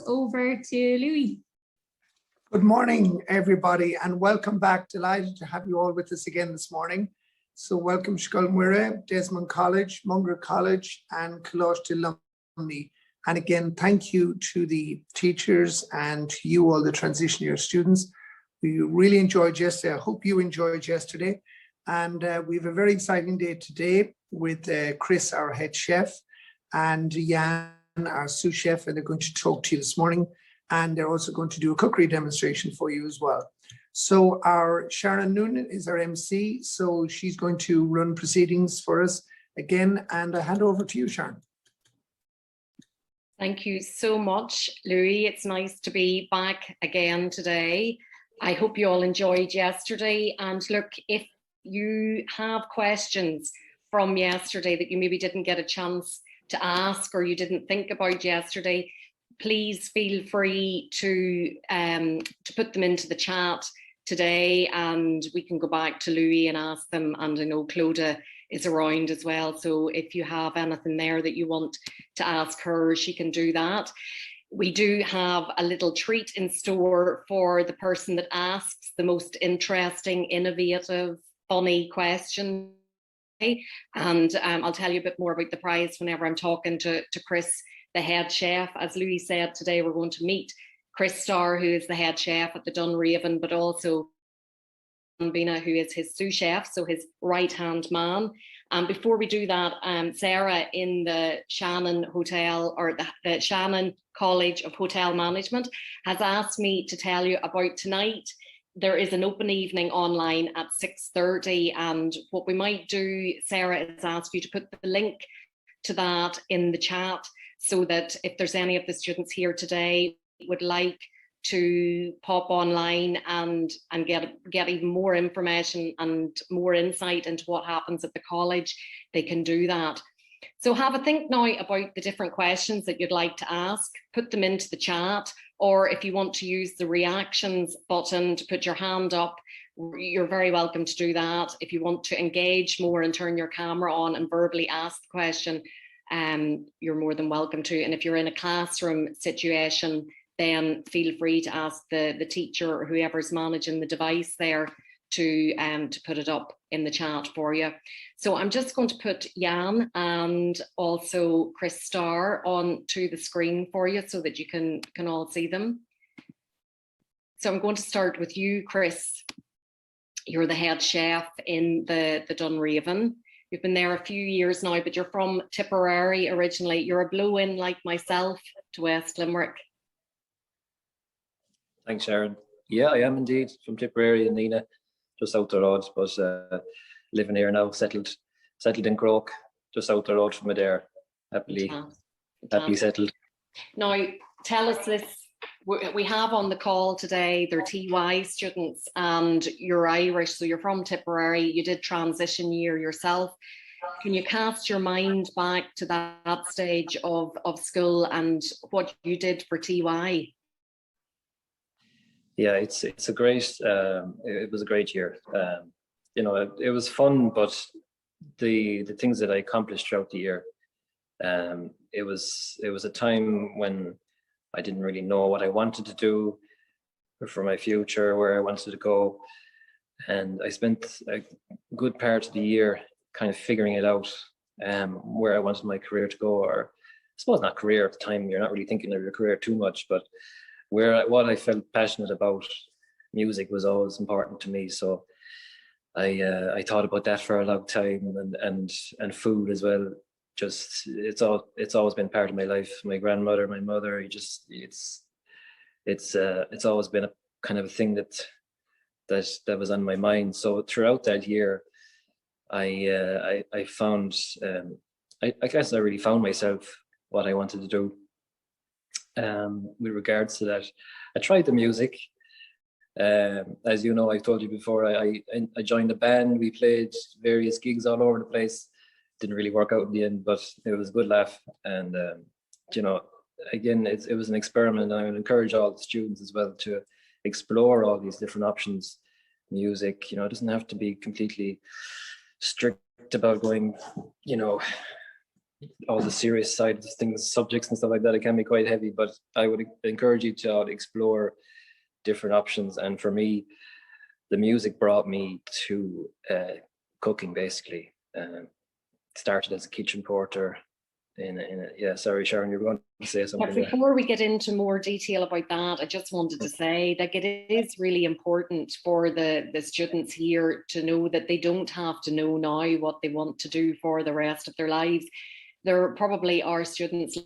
over to Louie. Good morning, everybody, and welcome back. Delighted to have you all with us again this morning. So welcome Culinary, Desmond College, Munger College, and Coláiste Lumley. And again, thank you to the teachers and to you all, the transition year students. We really enjoyed yesterday. I hope you enjoyed yesterday. And we have a very exciting day today with Chris, our head chef, and Jan, our sous chef, and they're going to talk to you this morning. And they're also going to do a cookery demonstration for you as well. So our Sharon Noonan is our MC, so she's going to run proceedings for us again. And I hand over to you, Sharon. Thank you so much, Louie. It's nice to be back again today. I hope you all enjoyed yesterday. And look, if you have questions from yesterday that you maybe didn't get a chance to ask or you didn't think about yesterday, please feel free to put them into the chat today, and we can go back to Louie and ask them. And I know Clodagh is around as well, so if you have anything there that you want to ask her, she can do that. We do have a little treat in store for the person that asks the most interesting, innovative, funny question. And I'll tell you a bit more about the prize whenever I'm talking to Chris, the head chef. As Louie said, today we're going to meet Chris Starr, who is the head chef at the Dunraven, but also Jan Bina, who is his sous chef, so his right-hand man. And before we do that, Sarah in the Shannon Hotel, or the Shannon College of Hotel Management, has asked me to tell you about tonight. There is an open evening online at 6:30, and what we might do, Sarah, is ask you to put the link to that in the chat, so that if there's any of the students here today would like to pop online and get even more information and more insight into what happens at the college, they can do that. So have a think now about the different questions that you'd like to ask, put them into the chat, or if you want to use the reactions button to put your hand up, you're very welcome to do that. If you want to engage more and turn your camera on and verbally ask the question, you're more than welcome to. And if you're in a classroom situation, then feel free to ask the teacher or whoever's managing the device there to put it up in the chat for you. So I'm just going to put Jan and also Chris Starr onto the screen for you so that you can all see them. So I'm going to start with you, Chris. You're the head chef in the Dunraven. You've been there a few years now, but you're from Tipperary originally. You're a blow-in like myself to West Limerick. Thanks, Sharon. Yeah, I am indeed from Tipperary and Nina, just out the road, but living here now, settled in Croke, just out the road from Adare. Happily settled. Now, tell us this. We have on the call today, they're TY students, and you're Irish, so you're from Tipperary. You did transition year yourself. Can you cast your mind back to that stage of school and what you did for TY? Yeah, it's a great. It was a great year. It was fun, but the things that I accomplished throughout the year, it was a time when I didn't really know what I wanted to do for my future, where I wanted to go, and I spent a good part of the year kind of figuring it out, where I wanted my career to go, or I suppose not career at the time. You're not really thinking of your career too much, but what I felt passionate about, music was always important to me. So I thought about that for a long time, and food as well. Just it's always been part of my life. My grandmother, my mother, it's always been a kind of a thing that was on my mind. So throughout that year, I found I guess I really found myself what I wanted to do. With regards to that, I tried the music. As you know, I told you before, I joined a band. We played various gigs all over the place. Didn't really work out in the end, but it was a good laugh. And again, it was an experiment. And I would encourage all the students as well to explore all these different options. Music, it doesn't have to be completely strict about going, all the serious side of things, subjects and stuff like that, it can be quite heavy, but I would encourage you to explore different options. And for me, the music brought me to cooking, basically. Started as a kitchen porter yeah, sorry, Sharon, you were going to say something. But before we get into more detail about that, I just wanted to say that it is really important for the students here to know that they don't have to know now what they want to do for the rest of their lives. There probably are students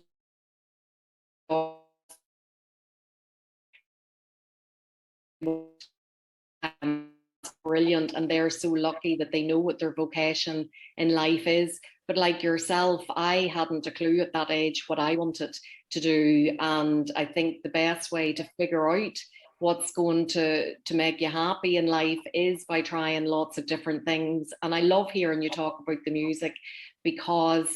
brilliant, and they're so lucky that they know what their vocation in life is. But like yourself, I hadn't a clue at that age what I wanted to do. And I think the best way to figure out what's going to make you happy in life is by trying lots of different things. And I love hearing you talk about the music, because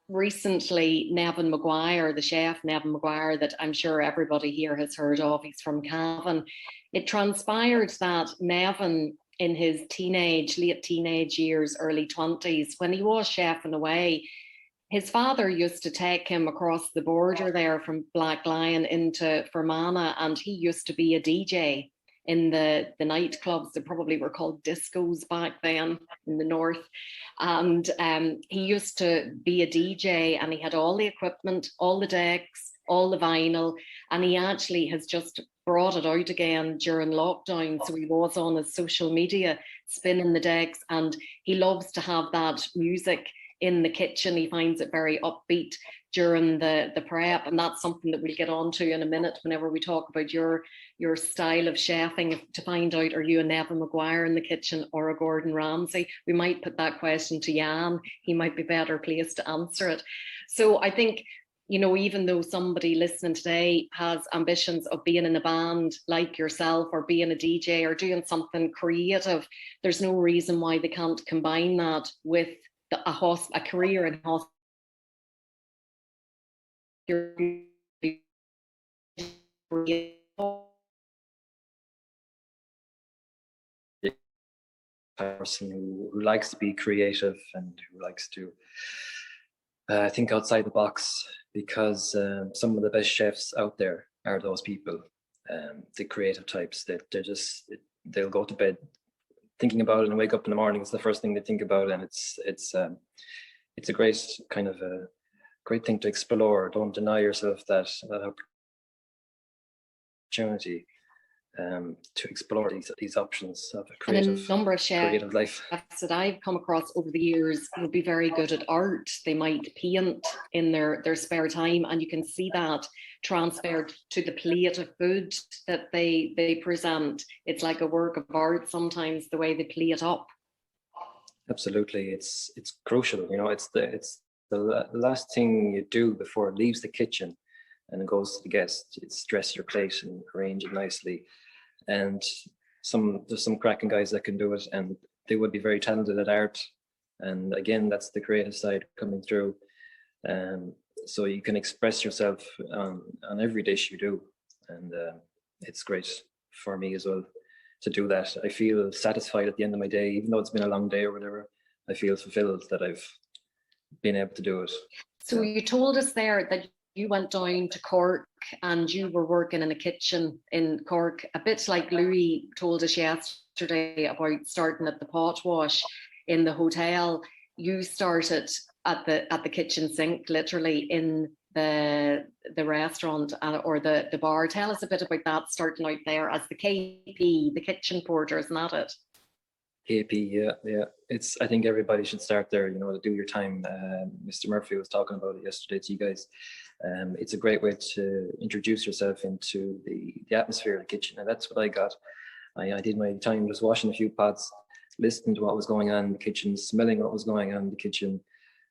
recently Nevin Maguire, the chef Nevin Maguire, that I'm sure everybody here has heard of, he's from Cavan. It transpired that Nevin, in his late teenage years, early 20s, when he was chefing away, his father used to take him across the border there from Black Lion into Fermanagh, and he used to be a DJ in the nightclubs that probably were called discos back then in the north. And he used to be a DJ, and he had all the equipment, all the decks, all the vinyl, and he actually has just brought it out again during lockdown. So he was on his social media spinning the decks, and he loves to have that music in the kitchen. He finds it very upbeat during the prep, and that's something that we'll get on to in a minute whenever we talk about your style of chefing, to find out, are you a Nevin Maguire in the kitchen or a Gordon Ramsay? We might put that question to Jan. He might be better placed to answer it. So I think, you know, even though somebody listening today has ambitions of being in a band like yourself, or being a DJ, or doing something creative, there's no reason why they can't combine that with a career in hospitality. Person who likes to be creative and who likes to think outside the box, because some of the best chefs out there are those people, the creative types that they'll go to bed thinking about it and wake up in the morning. It's the first thing they think about, and it's a great kind of a great thing to explore. Don't deny yourself that opportunity to explore these options of a creative, and a number of chefs creative life that I've come across over the years would be very good at art. They might paint in their spare time, and you can see that transferred to the plate of food that they present. It's like a work of art sometimes, the way they plate up. Absolutely, it's crucial. You know, it's the last thing you do before it leaves the kitchen and it goes to the guest. It's dress your plate and arrange it nicely. And there's some cracking guys that can do it, and they would be very talented at art. And again, that's the creative side coming through. So you can express yourself on every dish you do, and it's great for me as well to do that. I feel satisfied at the end of my day, even though it's been a long day or whatever. I feel fulfilled that I've been able to do it. So you told us there that you went down to Cork and you were working in a kitchen in Cork, a bit like Louie told us yesterday about starting at the pot wash in the hotel. You started at the kitchen sink, literally in the restaurant or the bar. Tell us a bit about that, starting out there as the KP, the kitchen porter, isn't that it? KP, yeah. I think everybody should start there, you know, to do your time. Mr. Murphy was talking about it yesterday to you guys. It's a great way to introduce yourself into the atmosphere of the kitchen, and that's what I got. I did my time just washing a few pots, listening to what was going on in the kitchen, smelling what was going on in the kitchen.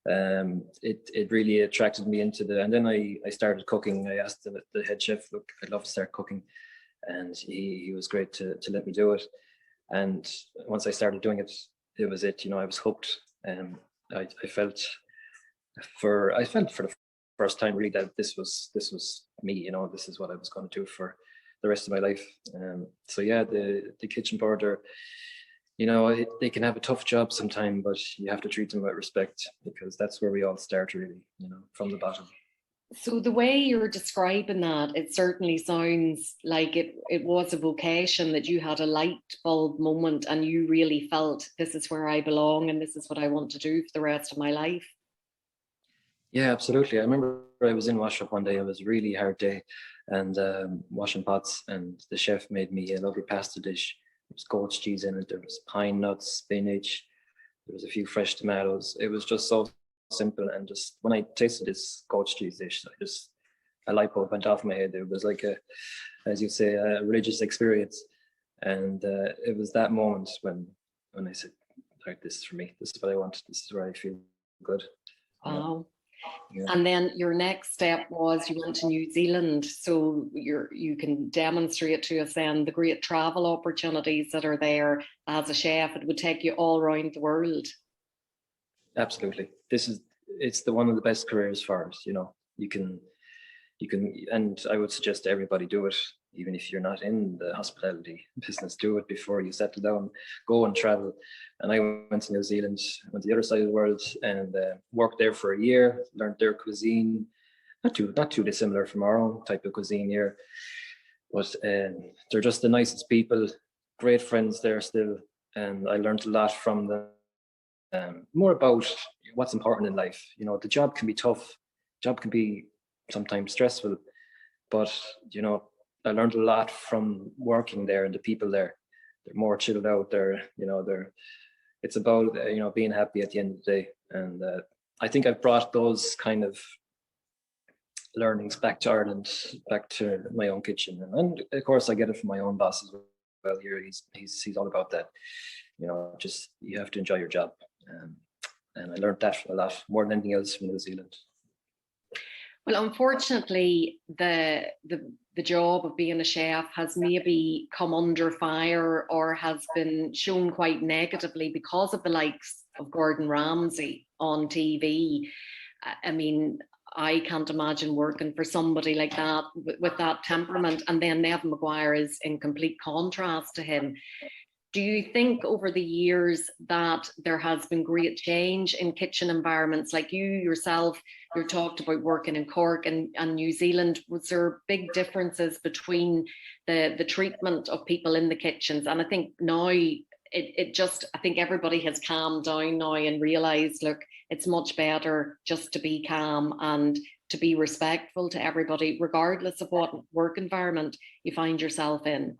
It really attracted me and then I started cooking. I asked the head chef, look, I'd love to start cooking, and he was great to let me do it. And once I started doing it, it was it. You know, I was hooked. I felt for the first time really that this was me. You know, this is what I was going to do for the rest of my life. So yeah, the kitchen porter you know, they can have a tough job sometime, but you have to treat them with respect, because that's where we all start, really, you know, from the bottom. So the way you're describing that, it certainly sounds like it was a vocation, that you had a light bulb moment and you really felt this is where I belong and this is what I want to do for the rest of my life. Yeah, absolutely. I remember I was in Washroom one day. It was a really hard day, and washing pots, and the chef made me a lovely pasta dish. There was goat's cheese in it. There was pine nuts, spinach. There was a few fresh tomatoes. It was just so simple, and just when I tasted this goat's cheese dish, a light bulb went off my head. It was like as you say, a religious experience, and it was that moment when I said, "Like, this is for me. This is what I want. This is where I feel good." Wow. Yeah. And then your next step was you went to New Zealand. So you can demonstrate to us then the great travel opportunities that are there as a chef. It would take you all around the world. Absolutely. It's one of the best careers for us, you know. You can, and I would suggest everybody do it, even if you're not in the hospitality business. Do it before you settle down. Go and travel. And I went to New Zealand, went to the other side of the world, and worked there for a year. Learned their cuisine, not too dissimilar from our own type of cuisine here, but they're just the nicest people. Great friends there still, and I learned a lot from them. More about what's important in life. You know, the job can be tough. Job can be sometimes stressful, but you know, I learned a lot from working there, and the people there. They're more chilled out. It's about you know, being happy at the end of the day, and I think I've brought those kind of learnings back to Ireland, back to my own kitchen, and of course I get it from my own boss as well. Here, he's all about that. You know, just you have to enjoy your job. And I learned that a lot, more than anything else, from New Zealand. Well, unfortunately, the job of being a chef has maybe come under fire or has been shown quite negatively because of the likes of Gordon Ramsay on TV. I mean, I can't imagine working for somebody like that with that temperament. And then Nevin Maguire is in complete contrast to him. Do you think over the years that there has been great change in kitchen environments? Like you yourself, you talked about working in Cork and New Zealand. Was there big differences between the treatment of people in the kitchens? And I think now I think everybody has calmed down now and realised, look, it's much better just to be calm and to be respectful to everybody, regardless of what work environment you find yourself in.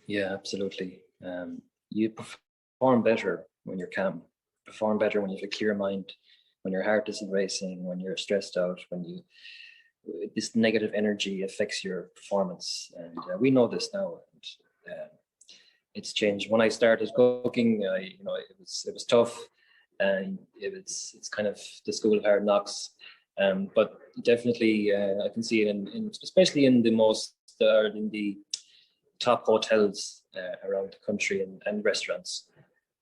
Yeah, absolutely. You perform better when you're calm. Perform better when you have a clear mind, when your heart isn't racing, when you're stressed out, when this negative energy affects your performance. And we know this now. And it's changed. When I started cooking, it was tough, and it's kind of the school of hard knocks. But definitely, I can see it in especially in the top hotels around the country and restaurants.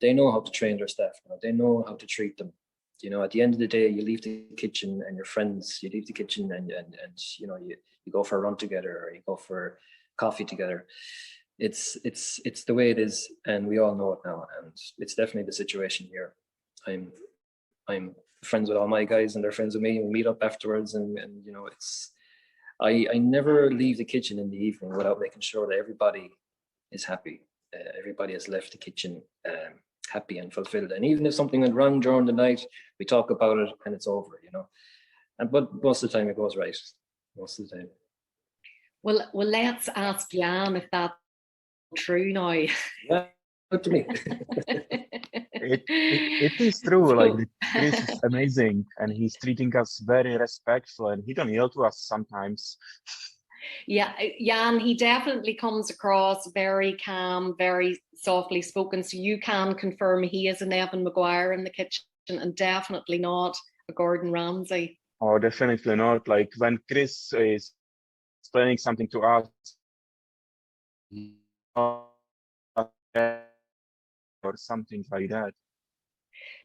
They know how to train their staff now. They know how to treat them. You know, at the end of the day, you leave the kitchen and your friends, you leave the kitchen and you know, you go for a run together, or you go for coffee together. It's the way it is, and we all know it now, and it's definitely the situation here. I'm friends with all my guys, and they're friends with me, and we meet up afterwards, and you know, I never leave the kitchen in the evening without making sure that everybody is happy. Everybody has left the kitchen happy and fulfilled. And even if something went wrong during the night, we talk about it and it's over, you know. But most of the time it goes right. Most of the time. Well, let's ask Jan if that's true now. Yeah, good to me. It is true. Like, Chris is amazing, and he's treating us very respectful, and he can yell to us sometimes. Yeah, Jan, he definitely comes across very calm, very softly spoken. So you can confirm he is a Nevin Maguire in the kitchen, and definitely not a Gordon Ramsay. Oh, definitely not. Like, when Chris is explaining something to us, or something like that.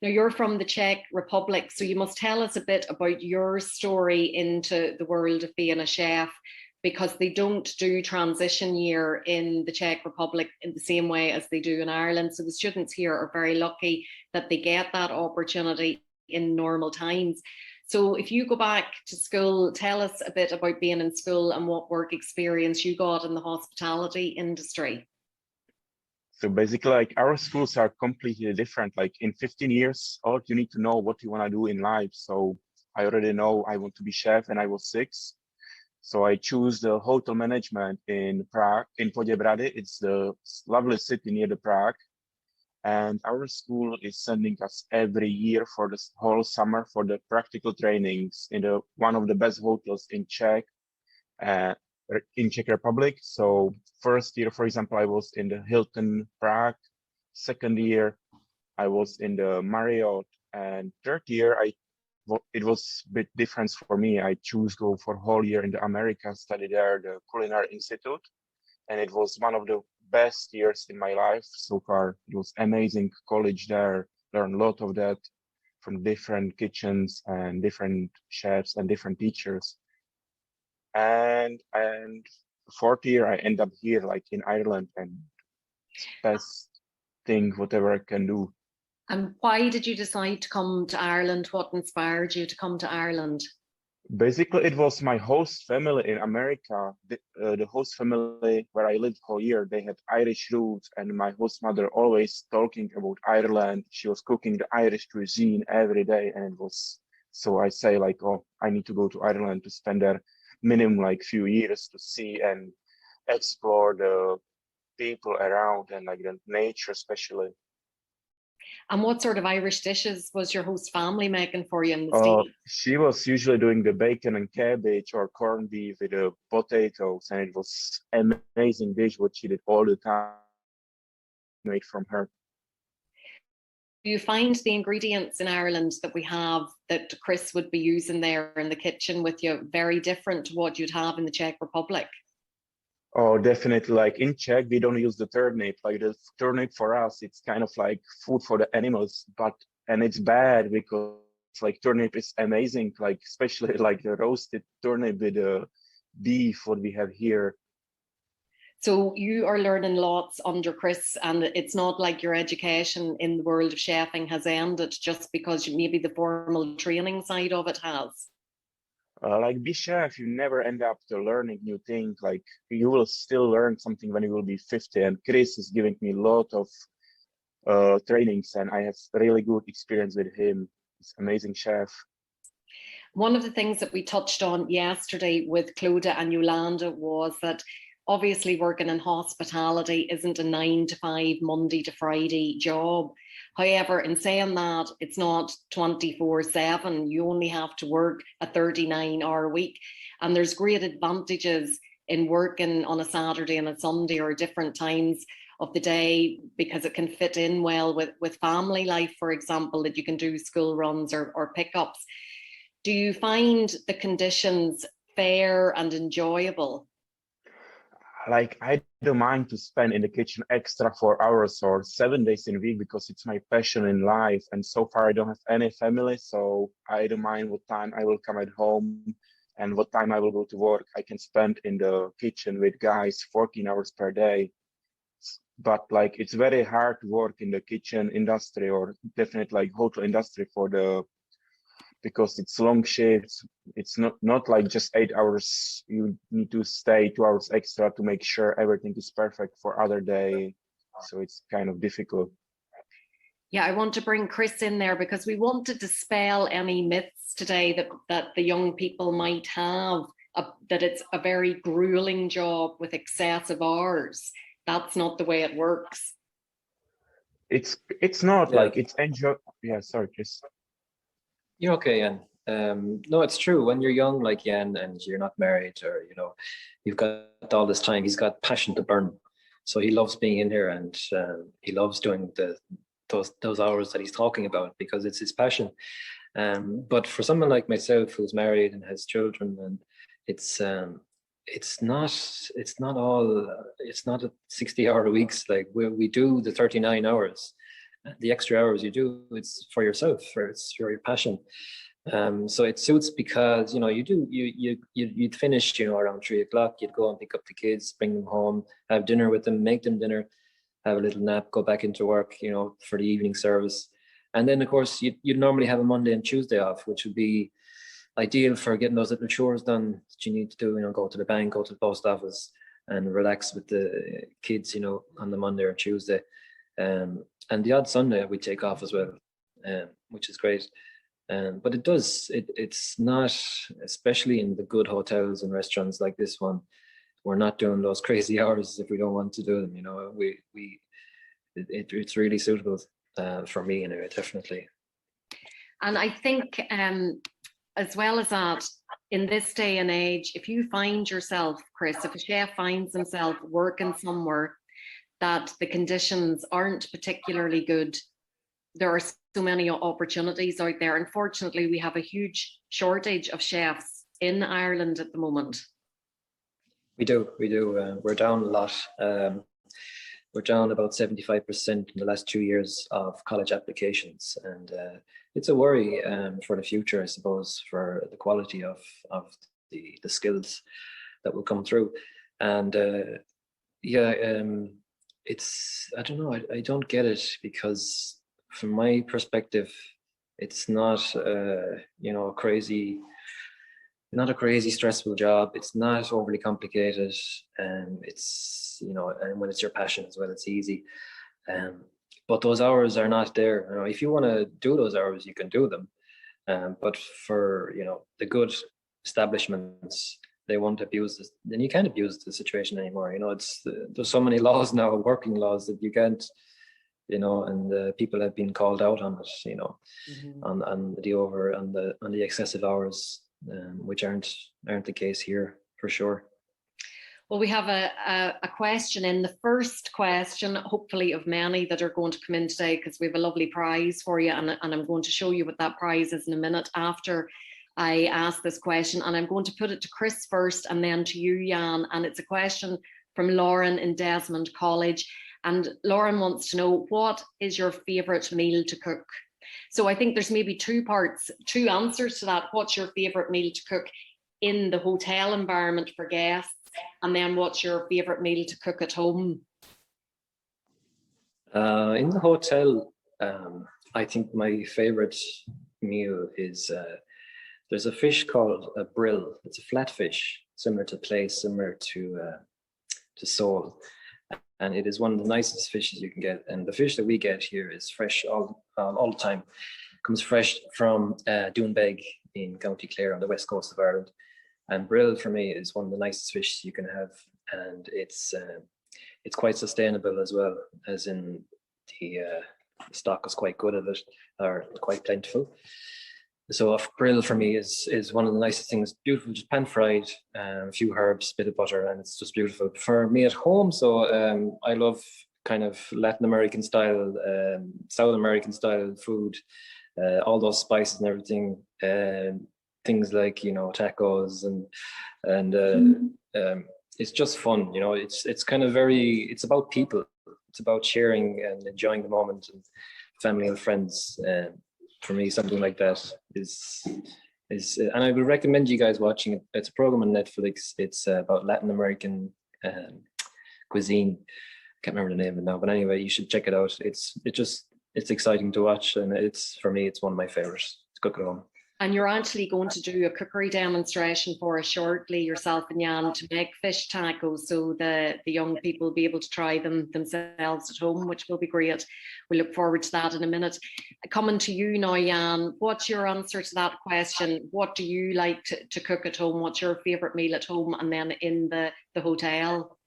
Now, you're from the Czech Republic, so you must tell us a bit about your story into the world of being a chef. because they don't do transition year in the Czech Republic in the same way as they do in Ireland. So the students here are very lucky that they get that opportunity in normal times. So if you go back to school, tell us a bit about being in school and what work experience you got in the hospitality industry. So basically, like, our schools are completely different. Like, in 15 years old, you need to know what you want to do in life. So I already know I want to be chef, and I was 6. So I choose the hotel management in Prague, in Poděbrady. It's the lovely city near the Prague. And our school is sending us every year for the whole summer for the practical trainings in one of the best hotels in Czech Republic. So first year, for example, I was in the Hilton Prague. Second year, I was in the Marriott. And third year, it was a bit different for me. I choose go for whole year in the America, study there, the Culinary Institute. And it was one of the best years in my life so far. It was amazing college there, learned a lot of that from different kitchens and different chefs and different teachers. And fourth year, I end up here, like in Ireland, and best thing, whatever I can do. And why did you decide to come to Ireland? What inspired you to come to Ireland? Basically, it was my host family in America. The host family where I lived whole year, they had Irish roots, and my host mother always talking about Ireland. She was cooking the Irish cuisine every day, and it was, so I say like, oh, I need to go to Ireland to spend there minimum like few years to see and explore the people around and like the nature especially. And what sort of Irish dishes was your host family making for you in the States? She was usually doing the bacon and cabbage or corned beef with the potatoes, and it was amazing dish what she did all the time, made from her. Do you find the ingredients in Ireland that we have, that Chris would be using there in the kitchen with you, very different to what you'd have in the Czech Republic? Oh, definitely. Like in Czech, we don't use the turnip. Like the turnip for us, it's kind of like food for the animals, and it's bad because like turnip is amazing, like especially like the roasted turnip with the beef, what we have here. So you are learning lots under Chris, and it's not like your education in the world of chefing has ended just because maybe the formal training side of it has. Like be chef, you never end up to learning new things. Like you will still learn something when you will be 50. And Chris is giving me a lot of trainings, and I have really good experience with him. He's an amazing chef. One of the things that we touched on yesterday with Clodagh and Yolanda was that obviously working in hospitality isn't a 9 to 5 Monday to Friday job. However, in saying that, it's not 24/7. You only have to work a 39-hour week. And there's great advantages in working on a Saturday and a Sunday or different times of the day, because it can fit in well with family life, for example, that you can do school runs or pickups. Do you find the conditions fair and enjoyable? Like I don't mind to spend in the kitchen extra 4 hours or 7 days in a week because it's my passion in life. And so far I don't have any family, so I don't mind what time I will come at home and what time I will go to work. I can spend in the kitchen with guys 14 hours per day. But like it's very hard to work in the kitchen industry, or definitely like hotel industry because it's long shifts. It's not like just 8 hours. You need to stay 2 hours extra to make sure everything is perfect for other day. So it's kind of difficult. Yeah, I want to bring Chris in there because we want to dispel any myths today that the young people might have, that it's a very grueling job with excessive hours. That's not the way it works. It's not like it's enjoy. Yeah, sorry, Chris. You're okay, Jan. No, it's true. When you're young like Jan and you're not married, or you've got all this time, he's got passion to burn. So he loves being in here, and he loves doing those hours that he's talking about because it's his passion. But for someone like myself who's married and has children, and it's not a 60-hour weeks. Like we do the 39 hours. The extra hours you do, it's for yourself, it's for your passion. So it suits because, you'd finish, around 3 o'clock, you'd go and pick up the kids, bring them home, have dinner with them, make them dinner, have a little nap, go back into work, for the evening service. And then of course you'd normally have a Monday and Tuesday off, which would be ideal for getting those little chores done that you need to do, go to the bank, go to the post office and relax with the kids, on the Monday or Tuesday. And the odd Sunday we take off as well, which is great. But it's not, especially in the good hotels and restaurants like this one, we're not doing those crazy hours if we don't want to do them. It's really suitable for me, anyway, definitely. And I think as well as that, in this day and age, if you find yourself, Chris, if a chef finds himself working somewhere that the conditions aren't particularly good, there are so many opportunities out there. Unfortunately, we have a huge shortage of chefs in Ireland at the moment. We do. We're down a lot. We're down about 75% in the last 2 years of college applications. And it's a worry for the future, I suppose, for the quality of the skills that will come through. And I don't know, I don't get it, because from my perspective, it's not, not a crazy stressful job. It's not overly complicated, and it's, and when it's your passion as well, it's easy. But those hours are not there. If you want to do those hours, you can do them. But for, the good establishments, they won't abuse this. Then you can't abuse the situation anymore. There's so many laws now, working laws, that you can't, and people have been called out on it, on the excessive hours, which aren't the case here, for sure. Well, we have a question in, the first question, hopefully of many that are going to come in today, because we have a lovely prize for you, and I'm going to show you what that prize is in a minute after I ask this question. And I'm going to put it to Chris first and then to you, Jan. And it's a question from Lauren in Desmond College. And Lauren wants to know, what is your favourite meal to cook? So I think there's maybe two answers to that. What's your favourite meal to cook in the hotel environment for guests? And then what's your favourite meal to cook at home? In the hotel, I think my favourite meal is, there's a fish called a brill. It's a flat fish, similar to plaice, similar to sole. And it is one of the nicest fishes you can get. And the fish that we get here is fresh all the time. It comes fresh from Dunraven in County Clare on the west coast of Ireland. And brill for me is one of the nicest fishes you can have. And it's quite sustainable as well, as in the stock is quite good at it, or quite plentiful. So brill for me is one of the nicest things. Beautiful, just pan fried, a few herbs, bit of butter, and it's just beautiful. For me at home, so I love kind of Latin American style, South American style food, all those spices and everything, things like, tacos and it's just fun. It's kind of it's about people. It's about sharing and enjoying the moment, and family and friends. For me, something like that is, and I would recommend you guys watching it. It's a program on Netflix. It's about Latin American cuisine. Can't remember the name of it now, but anyway, you should check it out. It's exciting to watch, and for me, it's one of my favorites to cook at home. And you're actually going to do a cookery demonstration for us shortly, yourself and Jan, to make fish tacos, so the young people will be able to try them themselves at home, which will be great. We look forward to that in a minute. Coming to you now, Jan, what's your answer to that question? What do you like to cook at home? What's your favourite meal at home, and then in the hotel?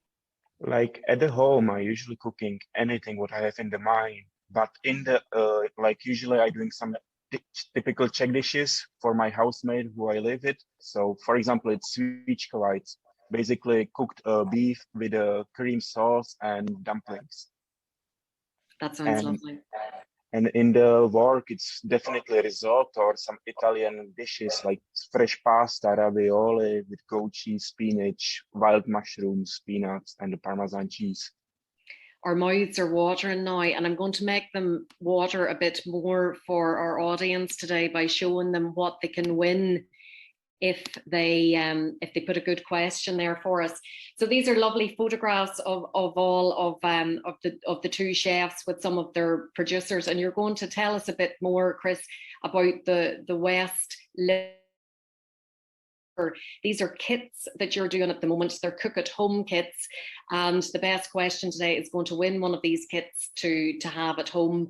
Like at the home, I usually cooking anything what I have in the mind. But in the usually I doing some typical Czech dishes for my housemate who I live with. So, for example, it's svíčková. It's basically cooked beef with a cream sauce and dumplings. That sounds lovely. And in the work, it's definitely risotto or some Italian dishes like fresh pasta, ravioli with goat cheese, spinach, wild mushrooms, peanuts, and the Parmesan cheese. our mouths are watering now, and I'm going to make them water a bit more for our audience today by showing them what they can win if they put a good question there for us. So these are lovely photographs of all of the two chefs with some of their producers, and you're going to tell us a bit more, Chris, about the West Limerick. These are kits that you're doing at the moment. They're cook at home kits, and the best question today is going to win one of these kits to have at home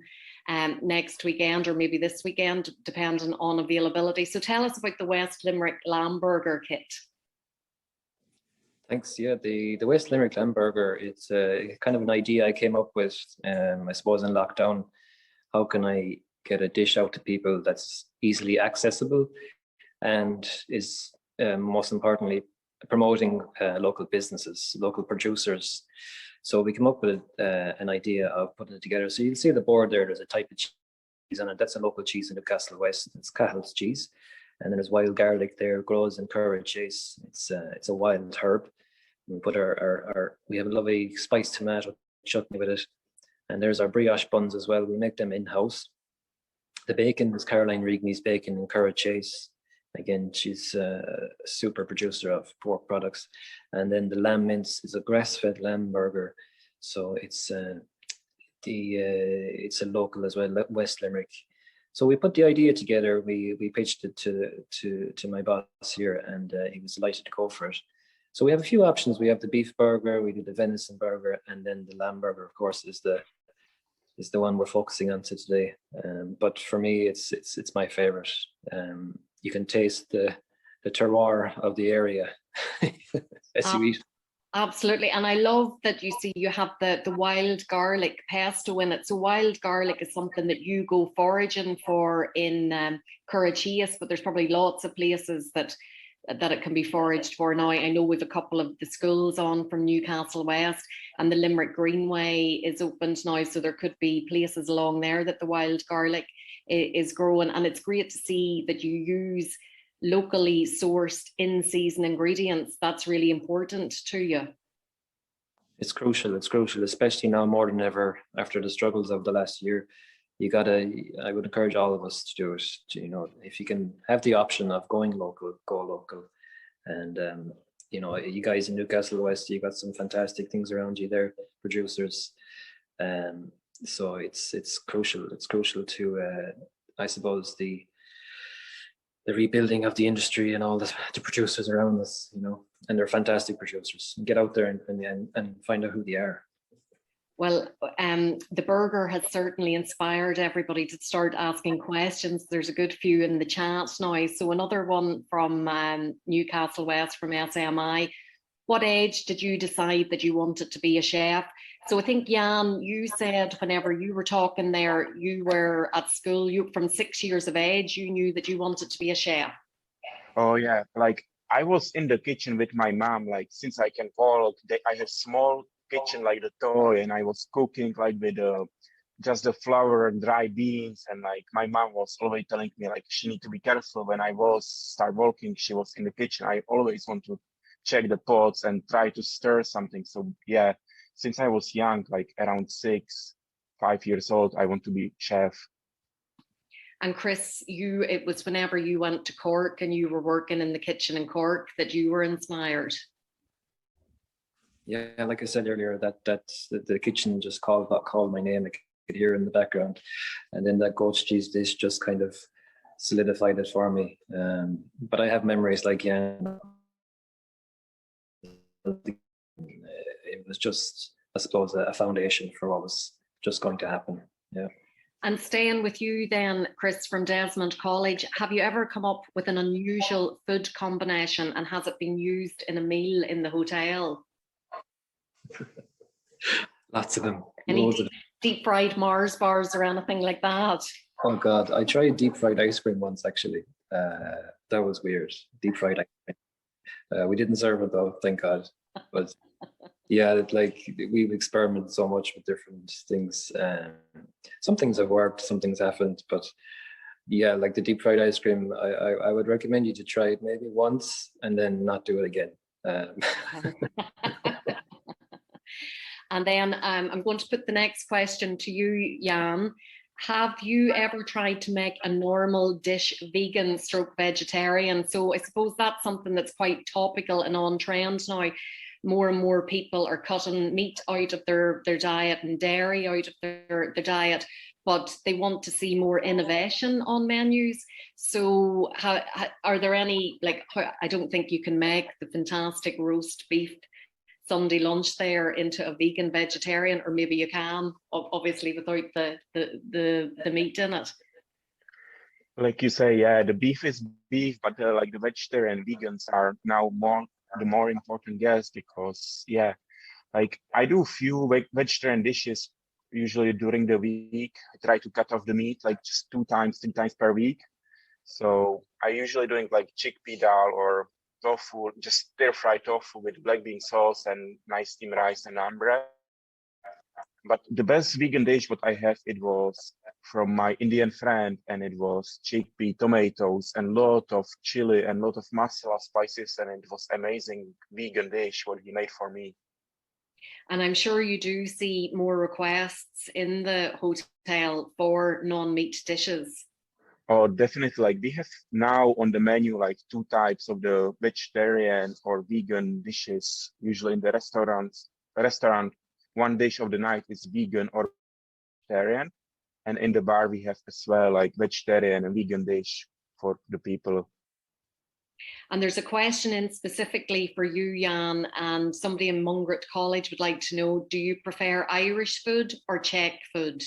next weekend, or maybe this weekend, depending on availability. So tell us about the West Limerick Lamb Burger kit. Thanks. Yeah, the West Limerick Lamb Burger, it's kind of an idea I came up with, I suppose, in lockdown. How can I get a dish out to people that's easily accessible and is most importantly promoting local businesses, local producers? So we came up with an idea of putting it together. So you'll see the board there, there's a type of cheese on it. That's a local cheese in Newcastle West. It's Cahill's cheese. And then there's wild garlic there, grows in Curragh Chase. It's a wild herb. We put we have a lovely spiced tomato chutney with it. And there's our brioche buns as well. We make them in-house. The bacon is Caroline Reganey's bacon in Curragh Chase. Again, she's a super producer of pork products. And then the lamb mince is a grass-fed lamb burger. So it's a local as well, West Limerick. So we put the idea together. We pitched it to my boss here, and he was delighted to go for it. So we have a few options. We have the beef burger, we do the venison burger, and then the lamb burger, of course, is the one we're focusing on today. But for me, it's my favorite. You can taste the terroir of the area as you eat. Absolutely. And I love that you have the wild garlic pesto in it. So wild garlic is something that you go foraging for in Curragh Chase, but there's probably lots of places that it can be foraged for now. I know we've a couple of the schools on from Newcastle West, and the Limerick Greenway is opened now, so there could be places along there that the wild garlic is growing. And it's great to see that you use locally sourced in-season ingredients. That's really important to you. It's crucial, especially now more than ever after the struggles of the last year. I would encourage all of us to do it. If you can have the option of going local, go local. And you guys in Newcastle West, you got some fantastic things around you there, producers. So it's crucial. It's crucial to I suppose the rebuilding of the industry and all the producers around us, and they're fantastic producers. Get out there and find out who they are. Well, the burger has certainly inspired everybody to start asking questions. There's a good few in the chat now. So another one from Newcastle West from SMI. What age did you decide that you wanted to be a chef? So I think, Jan, you said whenever you were talking there, you were at school, from 6 years of age, you knew that you wanted to be a chef. Oh yeah, like I was in the kitchen with my mom, like since I can walk, I have small kitchen like the toy, and I was cooking like with just the flour and dry beans, and like my mom was always telling me like she need to be careful. When I start walking, she was in the kitchen. I always want to check the pots and try to stir something. So yeah, since I was young, like around 5 years old, I want to be chef. And Chris, it was whenever you went to Cork and you were working in the kitchen in Cork that you were inspired. Yeah, like I said earlier, that's the kitchen just called my name. I could hear in the background, and then that goat's cheese dish just kind of solidified it for me. But I have memories like Jan. It was just, I suppose, a foundation for what was just going to happen. Yeah. And staying with you then, Chris, from Desmond College, have you ever come up with an unusual food combination, and has it been used in a meal in the hotel? Lots of them. Any deep fried Mars bars or anything like that? Oh God, I tried deep fried ice cream once actually. That was weird. Deep fried ice cream. We didn't serve it though, thank God. But yeah, we've experimented so much with different things. Some things have worked, some things haven't. But yeah, like the deep fried ice cream, I would recommend you to try it maybe once and then not do it again. And then I'm going to put the next question to you, Jan. Have you ever tried to make a normal dish vegan stroke vegetarian? So I suppose that's something that's quite topical and on trend now. More and more people are cutting meat out of their diet and dairy out of their diet, but they want to see more innovation on menus. So are there any, like, I don't think you can make the fantastic roast beef Sunday lunch there into a vegan vegetarian, or maybe you can, obviously without the meat in it. Like you say, yeah, the beef is beef, but like the vegetarian vegans are now the more important guests, because yeah, like I do few vegetarian dishes usually during the week. I try to cut off the meat like just 2 times, 3 times per week. So I usually doing like chickpea dal or tofu, just stir-fry tofu with black bean sauce and nice steamed rice and naan bread. But the best vegan dish what I have, it was from my Indian friend, and it was chickpea, tomatoes, and lot of chili and lot of masala spices, and it was amazing vegan dish what he made for me. And I'm sure you do see more requests in the hotel for non-meat dishes. Oh, definitely. Like we have now on the menu like 2 types of the vegetarian or vegan dishes. Usually in the restaurant, one dish of the night is vegan or vegetarian, and in the bar we have as well like vegetarian and vegan dish for the people. And there's a question in specifically for you, Jan, and somebody in Mungret College would like to know, do you prefer Irish food or Czech food?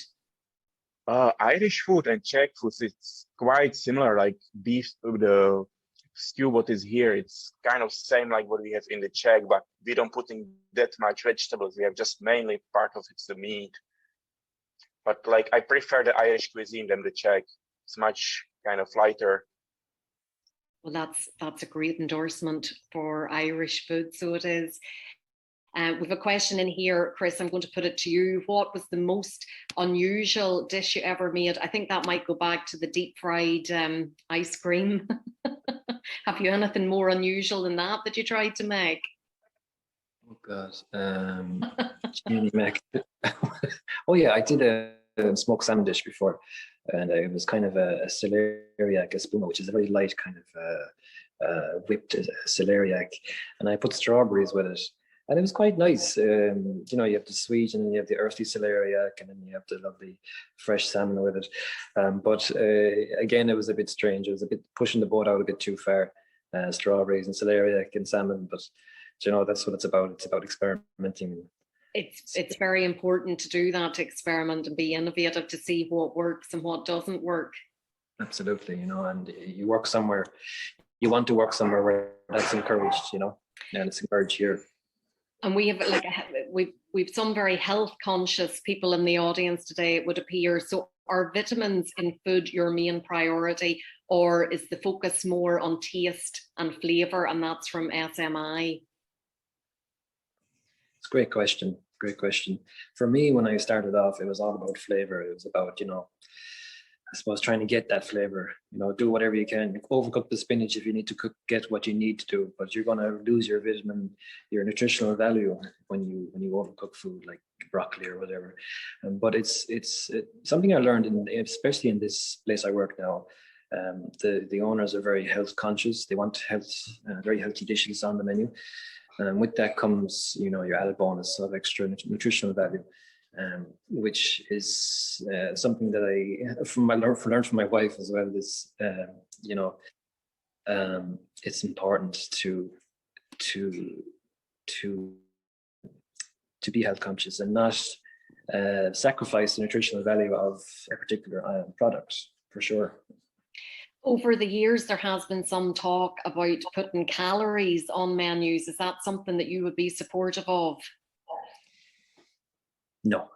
Irish food and Czech food, it's quite similar. Like beef, the stew what is here, it's kind of same like what we have in the Czech, but we don't put in that much vegetables. We have just mainly part of it's the meat. But like I prefer the Irish cuisine than the Czech. It's much kind of lighter. Well, that's a great endorsement for Irish food. So it is. We have a question in here, Chris. I'm going to put it to you. What was the most unusual dish you ever made? I think that might go back to the deep fried ice cream. Have you anything more unusual than that you tried to make? Oh God, oh yeah, I did a smoked salmon dish before, and it was kind of a celeriac espuma, which is a very light kind of whipped celeriac, and I put strawberries with it, and it was quite nice. You know, you have the sweet, and then you have the earthy celeriac, and then you have the lovely fresh salmon with it. But again, it was a bit strange. It was a bit pushing the boat out a bit too far. Strawberries and celeriac and salmon, but you know, that's what it's about. It's about experimenting. It's very important to do that, to experiment and be innovative, to see what works and what doesn't work. Absolutely, you know, and you work somewhere, you want to work somewhere where that's encouraged, you know, and it's encouraged here. And we have we've some very health conscious people in the audience today, it would appear. So are vitamins in food your main priority, or is the focus more on taste and flavour? And that's from SMI. It's a great question. Great question. For me, when I started off, it was all about flavor. It was about, you know, I suppose trying to get that flavor, you know, do whatever you can. Overcook the spinach if you need to get what you need to do, but you're going to lose your vitamin, your nutritional value when you overcook food like broccoli or whatever. But it's something I learned, especially in this place I work now. The owners are very health conscious. They want very healthy dishes on the menu. And with that comes, you know, your added bonus of extra nutritional value, which is something that I learned from my wife as well. This, you know, it's important to be health conscious and not sacrifice the nutritional value of a particular product, for sure. Over the years, there has been some talk about putting calories on menus. Is that something that you would be supportive of? No.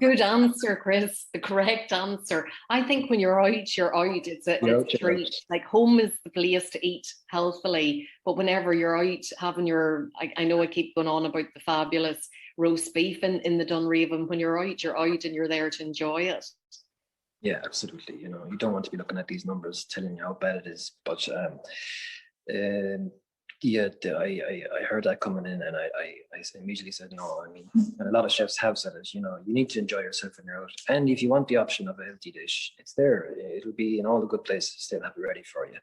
Good answer, Chris. The correct answer. I think when you're out, you're out. It's a treat. Like home is the place to eat healthily. But whenever you're out having I know I keep going on about the fabulous roast beef in the Dunraven. When you're out and you're there to enjoy it. Yeah, absolutely. You know, you don't want to be looking at these numbers telling you how bad it is. But Yeah, I heard that coming in, and I immediately said no. I mean, and a lot of chefs have said it. You know, you need to enjoy yourself when you're out, and if you want the option of a healthy dish, it's there. It'll be in all the good places. They'll have it ready for you,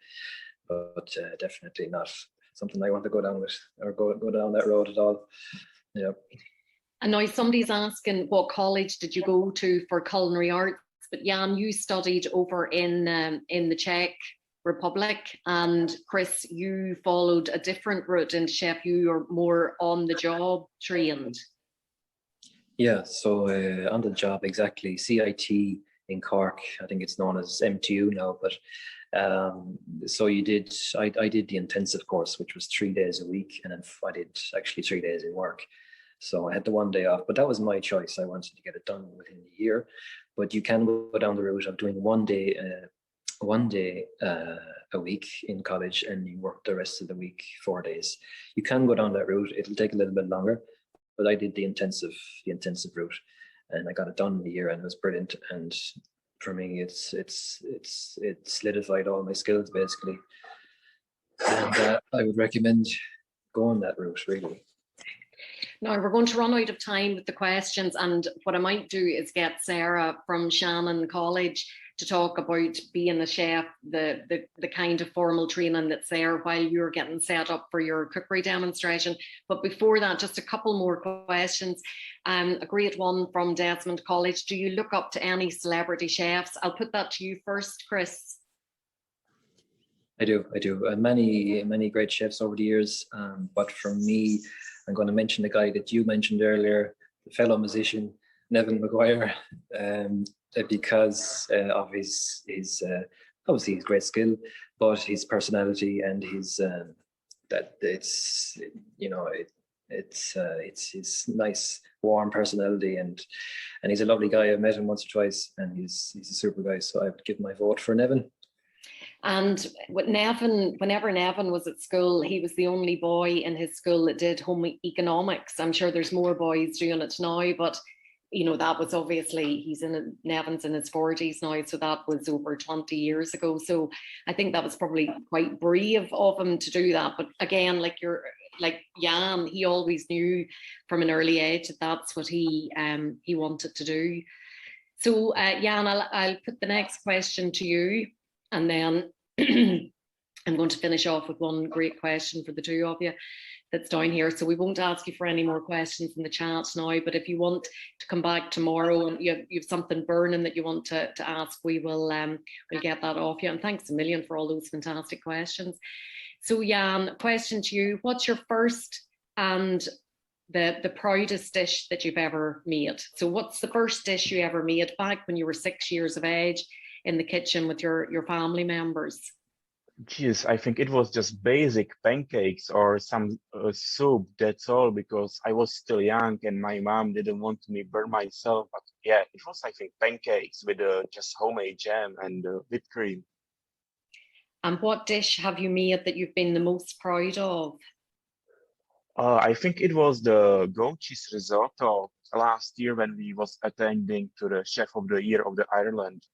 but definitely not something I want to go down with or go down that road at all. Yeah. And now somebody's asking, what college did you go to for culinary arts? But Jan, you studied over in the Czech Republic, and Chris, you followed a different route into chef. You are more on the job trained. Yeah, so on the job, exactly. CIT in Cork, I think it's known as MTU now, but so I did the intensive course, which was 3 days a week, and then I did actually 3 days in work. So I had the 1 day off, but that was my choice. I wanted to get it done within the year, but you can go down the route of doing 1 day a week in college, and you work the rest of the week 4 days. You can go down that route. It'll take a little bit longer, but I did the intensive route, and I got it done in a year, and it was brilliant. And for me, it solidified all my skills basically, and I would recommend going that route really. Now we're going to run out of time with the questions, and what I might do is get Sarah from Shannon College to talk about being a chef, the kind of formal training that's there while you're getting set up for your cookery demonstration. But before that, just a couple more questions. A great one from Desmond College. Do you look up to any celebrity chefs? I'll put that to you first, Chris. I do. Many great chefs over the years. But for me, I'm going to mention the guy that you mentioned earlier, the fellow musician, Nevin Maguire, because of his obviously his great skill, but his personality and his it's his nice warm personality, and he's a lovely guy. I've met him once or twice, and he's a super guy. So I would give my vote for Nevin. And with Nevin, whenever Nevin was at school, he was the only boy in his school that did home economics. I'm sure there's more boys doing it now, but you know, that was obviously, Nevin's in his 40s now, so that was over 20 years ago. So I think that was probably quite brave of him to do that. But again, like Jan, he always knew from an early age that that's what he wanted to do. So Jan, I'll put the next question to you, and then I'm going to finish off with one great question for the two of you that's down here. So we won't ask you for any more questions in the chat now, but if you want to come back tomorrow and you have something burning that you want to ask, we'll get that off you. And thanks a million for all those fantastic questions. So Jan, question to you: what's your first and the proudest dish that you've ever made? So what's the first dish you ever made back when you were 6 years of age in the kitchen with your family members? Geez, I think it was just basic pancakes or some soup, that's all, because I was still young and my mom didn't want me burn myself. But yeah, it was, I think, pancakes with just homemade jam and whipped cream. And what dish have you made that you've been the most proud of? I think it was the goat cheese risotto last year when we was attending to the Chef of the Year of the Ireland,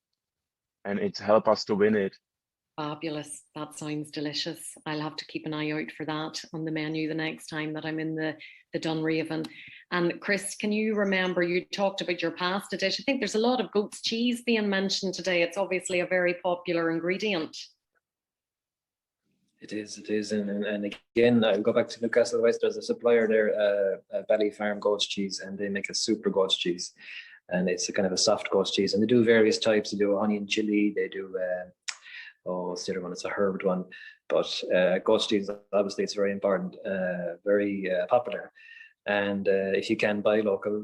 and it helped us to win it. Fabulous. That sounds delicious. I'll have to keep an eye out for that on the menu the next time that I'm in the Dunraven. And Chris, can you remember, you talked about your pasta dish. I think there's a lot of goat's cheese being mentioned today. It's obviously a very popular ingredient. It is. And again, I'll go back to Newcastle West. There's a supplier there, Valley Farm goat's cheese, and they make a super goat's cheese. And it's a kind of a soft goat's cheese. And they do various types. They do honey and chili. They do... it's the other one, it's a herbed one, but goat's cheese, obviously it's very important, very popular, and if you can buy local,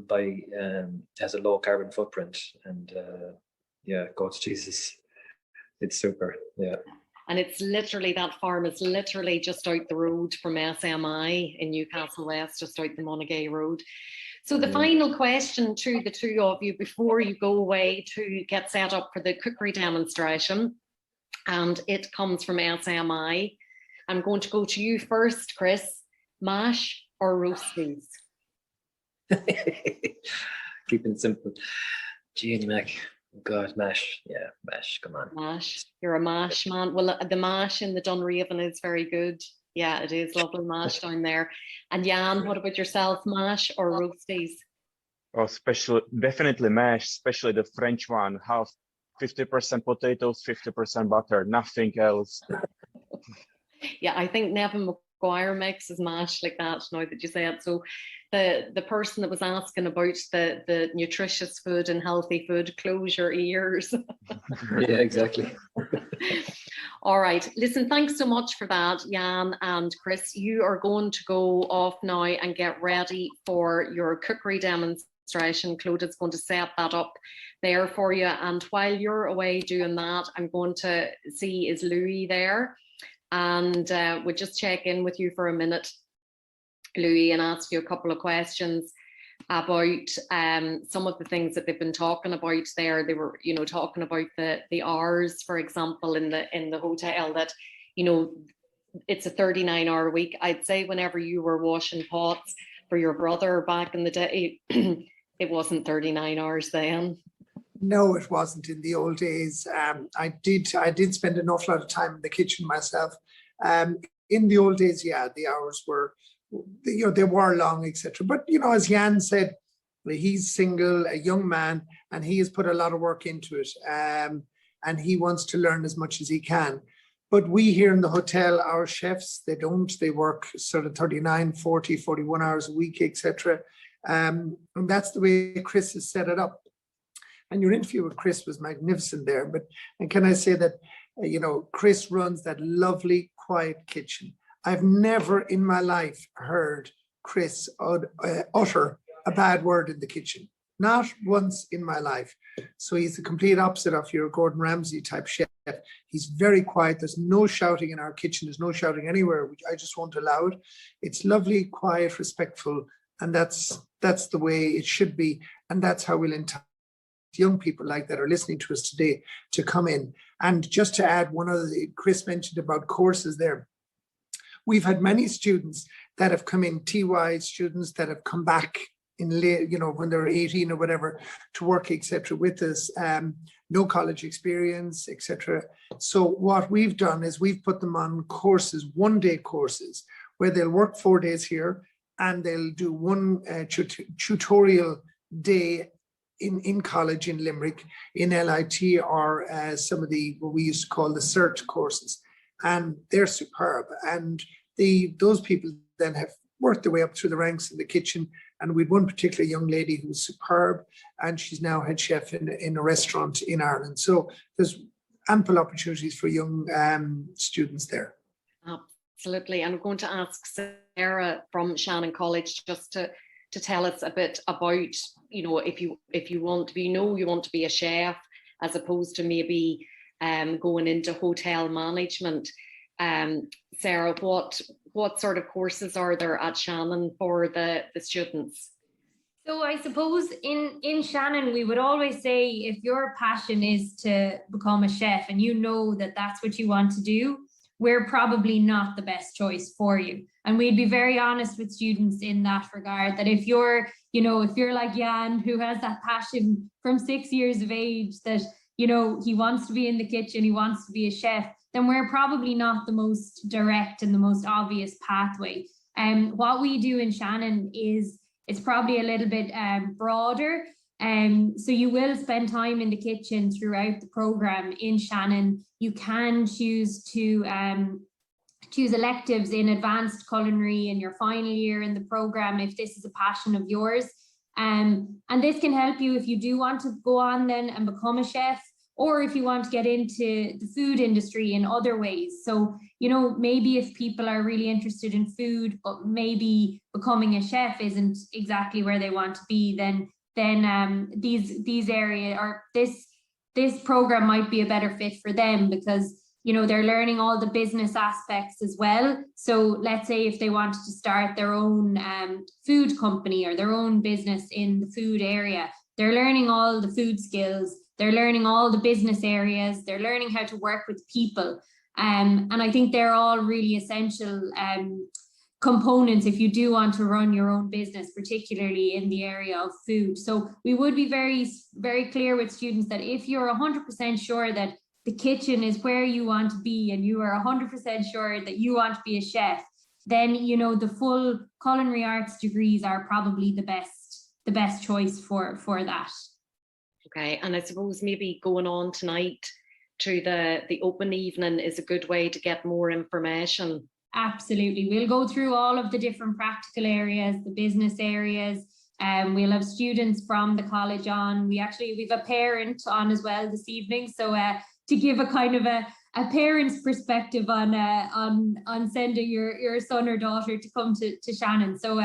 has a low carbon footprint, and goat's cheese it's super. Yeah. And it's literally, that farm is literally just out the road from SMI in Newcastle West, just out the Monaghay Road. So the final question to the two of you before you go away to get set up for the cookery demonstration, and it comes from SMI. I'm going to go to you first, Chris. Mash or roasties? Keeping it simple. Gee, Mac. God, mash. Yeah, mash. Come on. Mash. You're a mash man. Well, the mash in the Dunraven is very good. Yeah, it is lovely mash down there. And Jan, what about yourself, mash or roasties? Oh, definitely mash, especially the French one. Half 50% potatoes, 50% butter, nothing else. Yeah, I think Nevin Maguire makes his mash like that now that you say it. So the person that was asking about the nutritious food and healthy food, close your ears. Yeah, exactly. All right, listen, thanks so much for that, Jan and Chris. You are going to go off now and get ready for your cookery demonstration. Clodagh going to set that up there for you. And while you're away doing that, I'm going to see, is Louie there? And we'll just check in with you for a minute, Louie, and ask you a couple of questions about some of the things that they've been talking about there. They were, you know, talking about the hours, for example, in the hotel, that, you know, it's a 39-hour week. I'd say whenever you were washing pots for your brother back in the day, it wasn't 39 hours then. No, it wasn't in the old days. I did spend an awful lot of time in the kitchen myself. In the old days, yeah, the hours were, you know, they were long, etc. But, you know, as Jan said, he's single, a young man, and he has put a lot of work into it. And he wants to learn as much as he can. But we here in the hotel, our chefs, they work sort of 39, 40, 41 hours a week, etc. And that's the way Chris has set it up. And your interview with Chris was magnificent there. And can I say that, you know, Chris runs that lovely, quiet kitchen. I've never in my life heard Chris utter a bad word in the kitchen. Not once in my life. So he's the complete opposite of your Gordon Ramsay type chef. He's very quiet. There's no shouting in our kitchen. There's no shouting anywhere, which I just won't allow it. It's lovely, quiet, respectful. And that's the way it should be. And that's how we'll entice young people like that are listening to us today to come in. And just to add one other thing, Chris mentioned about courses there. We've had many students that have come in, TY students that have come back in late, you know, when they're 18 or whatever, to work, etc. with us, no college experience, etc. So what we've done is we've put them on courses, one-day courses, where they'll work 4 days here and they'll do one tutorial day in college in Limerick, in LIT, or some of what we used to call the CERT courses. And they're superb. And those people then have worked their way up through the ranks in the kitchen. And we had one particular young lady who was superb, and she's now head chef in a restaurant in Ireland. So there's ample opportunities for young students there. Absolutely. And I'm going to ask Sarah from Shannon College just to tell us a bit about, you know, if you want to be, you want to be a chef, as opposed to maybe going into hotel management. Sarah, what sort of courses are there at Shannon for the students? So I suppose in Shannon, we would always say, if your passion is to become a chef and you know that that's what you want to do, we're probably not the best choice for you. And we'd be very honest with students in that regard, that if you're like Jan, who has that passion from 6 years of age, that, you know, he wants to be in the kitchen, he wants to be a chef, then we're probably not the most direct and the most obvious pathway. What we do in Shannon is, it's probably a little bit broader. So you will spend time in the kitchen throughout the program in Shannon. You can choose to choose electives in advanced culinary in your final year in the program, if this is a passion of yours. And this can help you if you do want to go on then and become a chef, or if you want to get into the food industry in other ways. So, you know, maybe if people are really interested in food, but maybe becoming a chef isn't exactly where they want to be, then these areas, or this program might be a better fit for them, because, you know, they're learning all the business aspects as well. So let's say if they wanted to start their own food company or their own business in the food area, they're learning all the food skills, they're learning all the business areas, they're learning how to work with people. And I think they're all really essential components if you do want to run your own business, particularly in the area of food. So we would be very, very clear with students that if you're 100% sure that the kitchen is where you want to be and you are 100% sure that you want to be a chef, then, you know, the full culinary arts degrees are probably the best choice for that. Okay, and I suppose maybe going on tonight to the open evening is a good way to get more information. Absolutely. We'll go through all of the different practical areas, the business areas. We'll have students from the college on. We've a parent on as well this evening. So to give a kind of a parent's perspective on sending your son or daughter to come to Shannon. So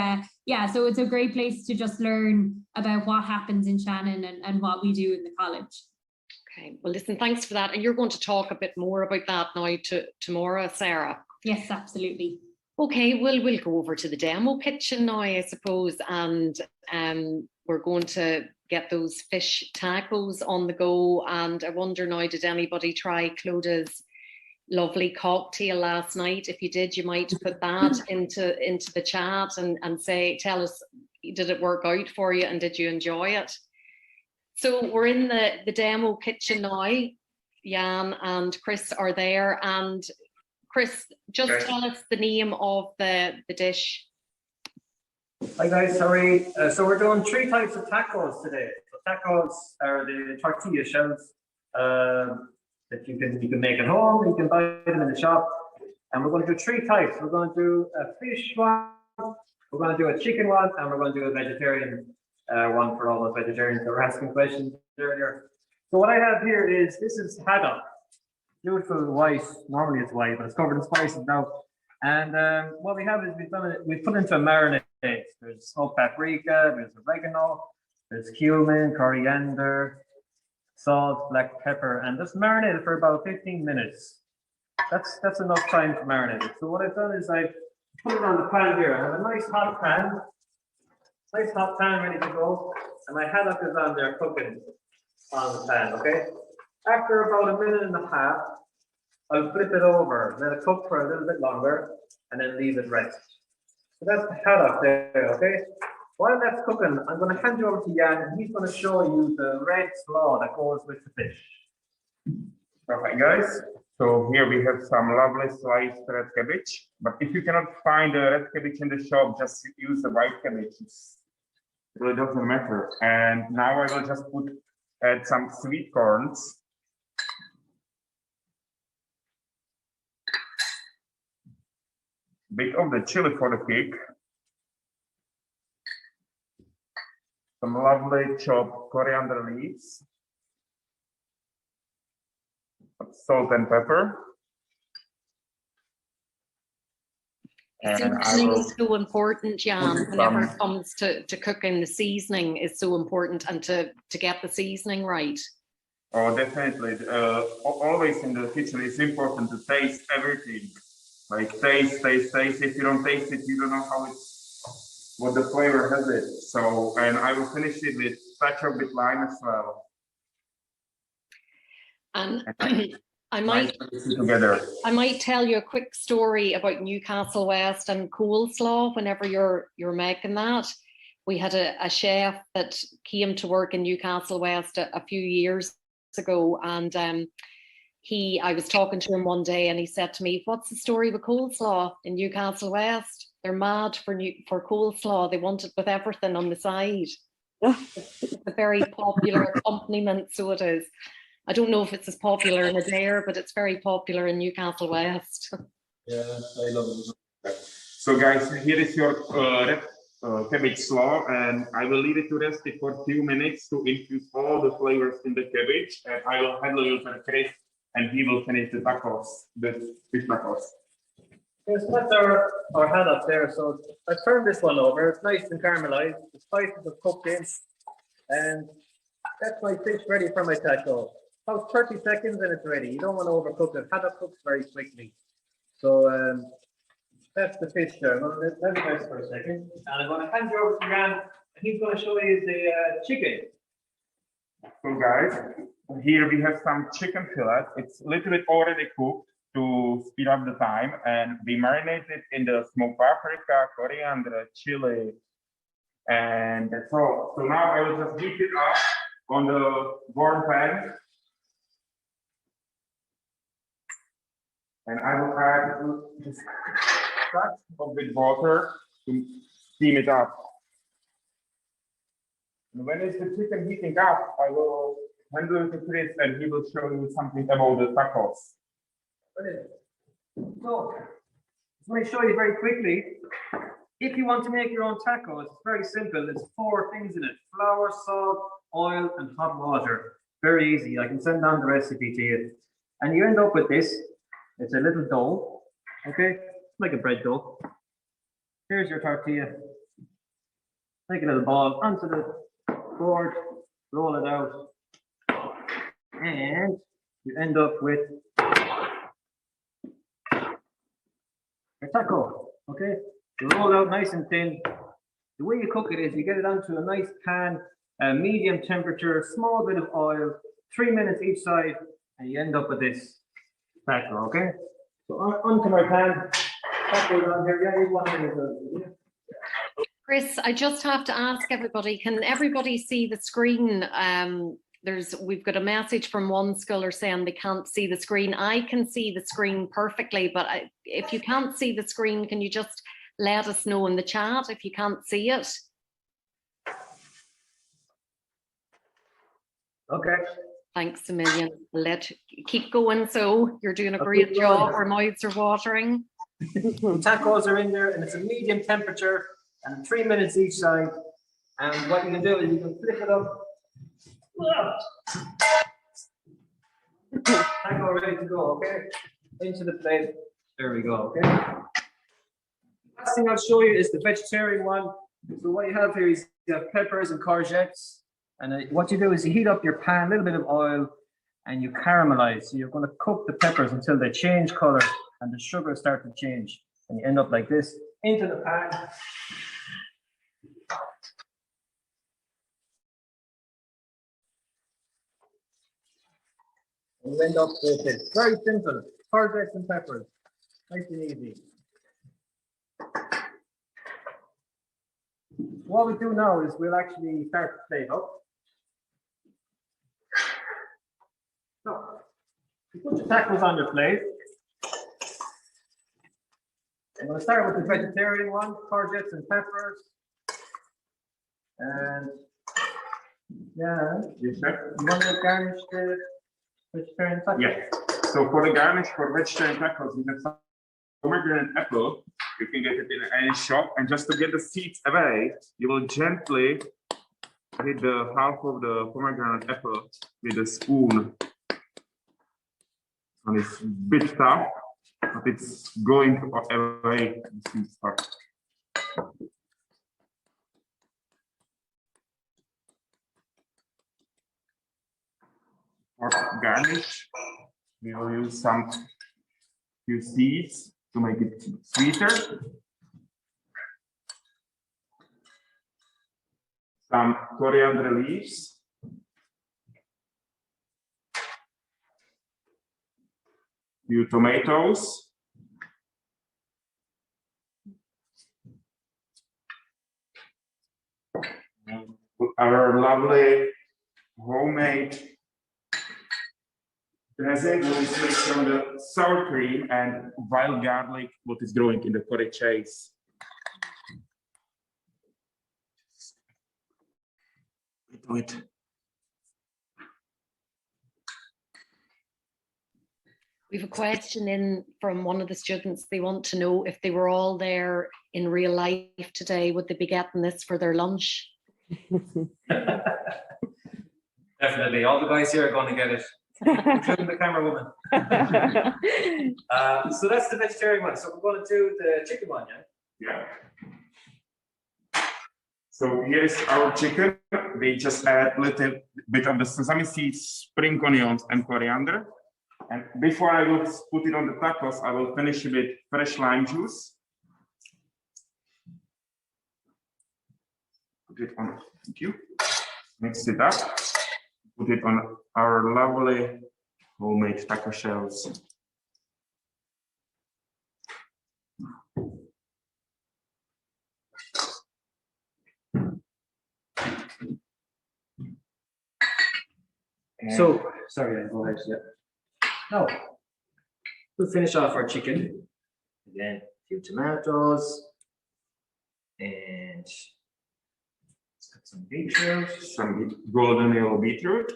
so it's a great place to just learn about what happens in Shannon and what we do in the college. Okay, well listen, thanks for that. And you're going to talk a bit more about that now tomorrow, Sarah. Yes, absolutely. Okay, we'll go over to the demo kitchen now, I suppose, and we're going to get those fish tacos on the go. And I wonder now, did anybody try Clodagh's lovely cocktail last night? If you did, you might put that into the chat and tell us, did it work out for you and did you enjoy it? So we're in the demo kitchen now. Jan and Chris are there, and Chris, just tell us the name of the dish. Hi guys, sorry. So we're doing 3 types of tacos today. So tacos are the tortilla shells that you can make at home. You can buy them in the shop. And we're going to do 3 types. We're going to do a fish one, we're going to do a chicken one, and we're going to do a vegetarian one for all those vegetarians that were asking questions earlier. So what I have here is, this is haddock. Beautiful white, normally it's white, but it's covered in spices now. And what we have is we've put into a marinade. There's smoked paprika, there's oregano, there's cumin, coriander, salt, black pepper, and just marinated for about 15 minutes. That's enough time to marinate it. So what I've done is I've put it on the pan here. I have a nice hot pan ready to go, and my haddock is on there cooking on the pan, okay? After about 1.5 minutes, I'll flip it over, let it cook for a little bit longer, and then leave it rest. So that's the haddock there, okay? While that's cooking, I'm going to hand you over to Jan, and he's going to show you the red slaw that goes with the fish. Perfect, guys. So here we have some lovely sliced red cabbage. But if you cannot find the red cabbage in the shop, just use the white cabbage. It really doesn't matter. And now I will just add some sweet corns. Bit of the chili for the kick. Some lovely chopped coriander leaves. Salt and pepper. Seasoning is so important, Jan, whenever it comes to cooking. The seasoning is so important, and to get the seasoning right. Oh, definitely. Always in the kitchen, it's important to taste everything. Like taste. If you don't taste it, you don't know what the flavor has it. So, and I will finish it with touch of bit lime as well. And I might tell you a quick story about Newcastle West and coleslaw whenever you're making that. We had a chef that came to work in Newcastle West a few years ago, and I was talking to him one day and he said to me, "What's the story with coleslaw in Newcastle West? They're mad for coleslaw. They want it with everything on the side." It's a very popular accompaniment, so it is. I don't know if it's as popular in Adare, but it's very popular in Newcastle West. Yeah, I love it. So guys, here is your red cabbage slaw, and I will leave it to rest for a few minutes to infuse all the flavors in the cabbage, and I will handle you to Chris, and he will finish the tacos, the fish tacos. Yes, that's our haddock there. So I turned this one over. It's nice and caramelized. The spices have cooked in, and that's my fish ready for my taco. About 30 seconds and it's ready. You don't want to overcook it. Haddock cooks very quickly. So that's the fish there. Let me rest for a second. And I'm going to hand you over to Jan. He's going to show you the chicken. So guys, here we have some chicken fillet. It's a little bit already cooked to speed up the time, and we marinate it in the smoked paprika, coriander, chili, and that's all. So now I will just heat it up on the warm pan. And I will add just a touch of with water to steam it up. And when is the chicken heating up, I will hand it to Chris and he will show you something about the tacos. So, let me show you very quickly. If you want to make your own tacos, it's very simple. There's 4 things in it: flour, salt, oil, and hot water. Very easy. I can send down the recipe to you. And you end up with this. It's a little dough, okay? Like a bread dough. Here's your tortilla. Take a little ball onto the board, roll it out, and you end up with a taco, okay? You roll out nice and thin. The way you cook it is you get it onto a nice pan, medium temperature, small bit of oil, 3 minutes each side, and you end up with this taco, okay? So onto my pan, taco's on here. Yeah, you want to. Chris, I just have to ask everybody, can everybody see the screen? We've got a message from one scholar saying they can't see the screen. I can see the screen perfectly, but if you can't see the screen, can you just let us know in the chat if you can't see it? Okay. Thanks a million. Keep going. So you're doing a great job. Our mouths are watering. Tacos are in there, and it's a medium temperature, and 3 minutes each side. And what you can do is you can flip it up. Taco ready to go, okay? Into the plate. There we go, okay? Last thing I'll show you is the vegetarian one. So what you have here is you have peppers and courgettes. And what you do is you heat up your pan, a little bit of oil, and you caramelize. So you're going to cook the peppers until they change color and the sugar start to change. And you end up like this, into the pan. And you end up with this. Very simple. Courgettes and peppers. Nice and easy. What we do now is we'll actually start the plate up. So, you put your tacos on your plate. I'm going to start with the vegetarian one, courgettes and peppers. And yeah, Yes, sir. you want to garnish the vegetarian tacos? Yeah. So for the garnish for vegetarian tacos, we have some pomegranate apple. You can get it in any shop. And just to get the seeds away, you will gently hit the half of the pomegranate apple with a spoon. And it's a bit tough, but it's going away. The seeds are. For garnish, we will use some few seeds to make it sweeter. Some coriander leaves. Few tomatoes. And our lovely homemade dressing, which is made from the sour cream and wild garlic, what is growing in the curry chase. Do it. We have a question in from one of the students. They want to know if they were all there in real life today, would they be getting this for their lunch? Definitely. All the guys here are going to get it, including the camera woman. So that's the vegetarian one. So we're going to do the chicken one, yeah? Yeah. So here's our chicken. We just add a little bit of the sesame seeds, spring onions, and coriander. And before I will put it on the tacos, I will finish with fresh lime juice. Put it on. Thank you. Mix it up. Put it on our lovely homemade taco shells. So, sorry, go ahead. Yeah. No. we'll finish off our chicken. Again, a few tomatoes. And let's got some beetroot. Some golden yellow beetroot.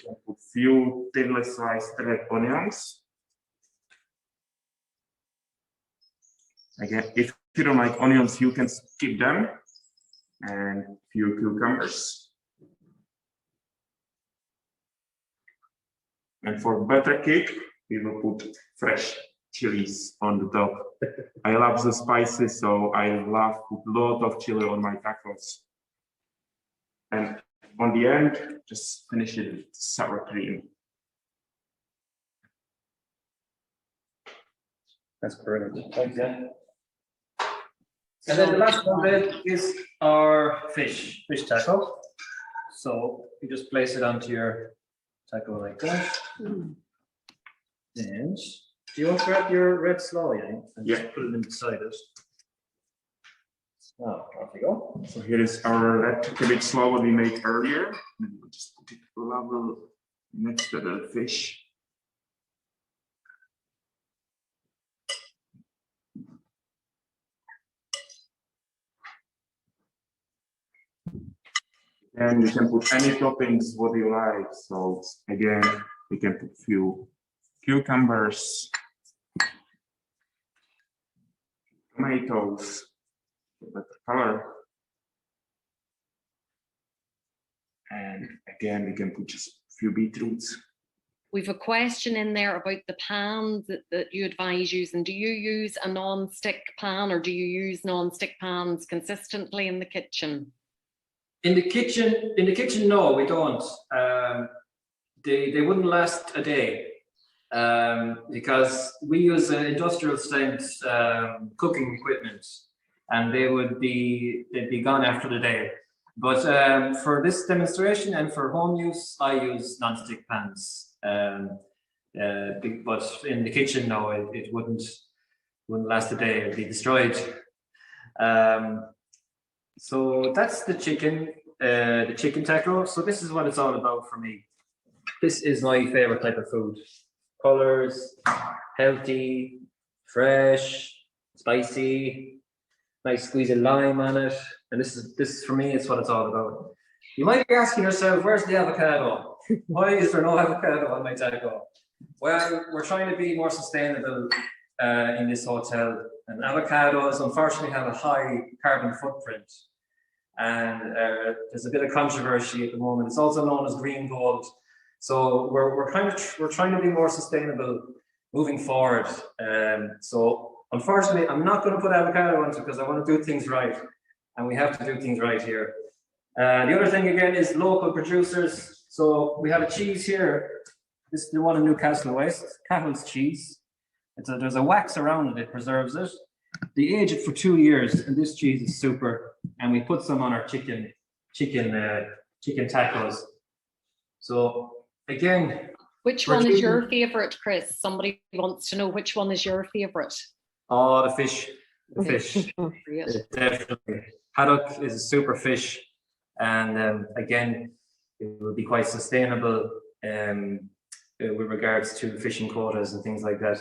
A few thinly sliced red onions. Again, if you don't like onions, you can skip them. And few cucumbers. And for butter cake, we will put fresh chilies on the top. I love the spices, so I love put a lot of chili on my tacos. And on the end, just finish it with sour cream. That's brilliant. Thanks, yeah. And then the last one then is our fish taco. So you just place it onto your taco like that. And do you want to grab your red slaw, yeah? And Yeah. just put it inside it. Oh, off you go. So here is our red cabbage slaw what we made earlier. And we'll just put it level next to the fish. And you can put any toppings what you like. So again, we can put few cucumbers, tomatoes, for better color. And again, we can put just a few beetroots. We've a question in there about the pans that you advise using. Do you use a non-stick pan or do you use non-stick pans consistently in the kitchen? In the kitchen, no, we don't. They wouldn't last a day because we use industrial strength cooking equipment, and they'd be gone after the day. But for this demonstration and for home use, I use non-stick pans. But in the kitchen, no, it wouldn't last a day. It'd be destroyed. So that's the chicken taco. So this is what it's all about for me. This is my favorite type of food. Colors, healthy, fresh, spicy, nice squeeze of lime on it. And this for me, it's what it's all about. You might be asking yourself, where's the avocado? Why is there no avocado on my taco? Well, we're trying to be more sustainable in this hotel. And avocados, unfortunately, have a high carbon footprint. And there's a bit of controversy at the moment. It's also known as green gold. So we're trying to be more sustainable moving forward. So unfortunately, I'm not going to put avocado on it because I want to do things right, and we have to do things right here. The other thing again is local producers. So we have a cheese here. This is the one in Newcastle West, Cattle's cheese. There's a wax around it. It preserves it. They age it for 2 years, and this cheese is super. And we put some on our chicken tacos. So again, which one is your favorite, Chris? Somebody wants to know which one is your favorite. Oh, the fish. The fish. Definitely. Haddock is a super fish, and again, it will be quite sustainable with regards to fishing quotas and things like that.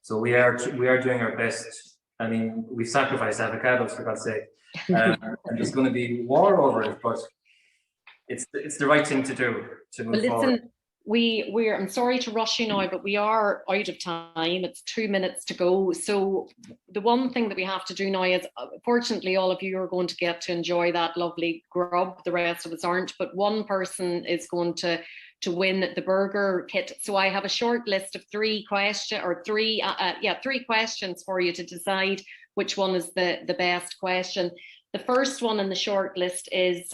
So we are doing our best. I mean, we've sacrificed avocados for God's sake, and there's going to be war over it, but it's the right thing to do to move forward. We're I'm sorry to rush you now, but we are out of time. It's 2 minutes to go. So the one thing that we have to do now is, fortunately, all of you are going to get to enjoy that lovely grub. The rest of us aren't, but one person is going to win the burger kit. So I have a short list of three questions for you to decide which one is the best question. The first one in the short list is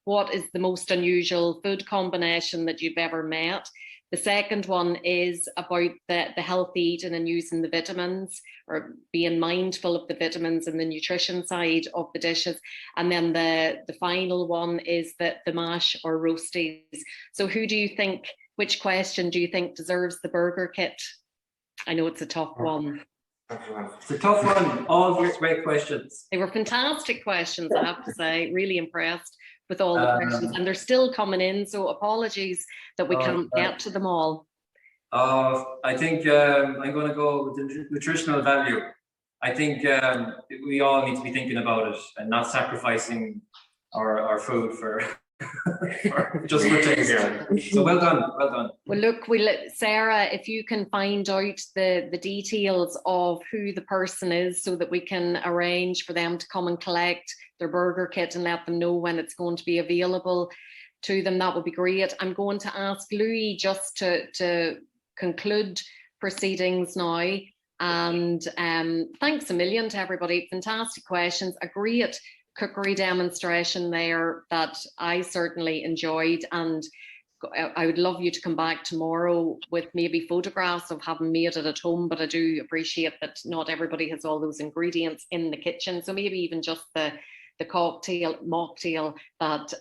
what is the most unusual food combination that you've ever met? The second one is about the healthy eating and using the vitamins, or being mindful of the vitamins and the nutrition side of the dishes. And then the final one is the mash or roasties. So which question do you think deserves the burger kit? I know it's a tough one. It's a tough one. All great questions. They were fantastic questions, I have to say. Really impressed with all the questions, and they're still coming in, so apologies that we can't get to them all. I think I'm going to go with the nutritional value. I think we all need to be thinking about it and not sacrificing our food for, just for taste. So well done, well done. Well, look, Sarah, if you can find out the details of who the person is so that we can arrange for them to come and collect their burger kit and let them know when it's going to be available to them, that would be great. I'm going to ask Louie just to conclude proceedings now. And thanks a million to everybody. Fantastic questions. A great cookery demonstration there that I certainly enjoyed, and I would love you to come back tomorrow with maybe photographs of having made it at home, but I do appreciate that not everybody has all those ingredients in the kitchen, so maybe even just the mocktail that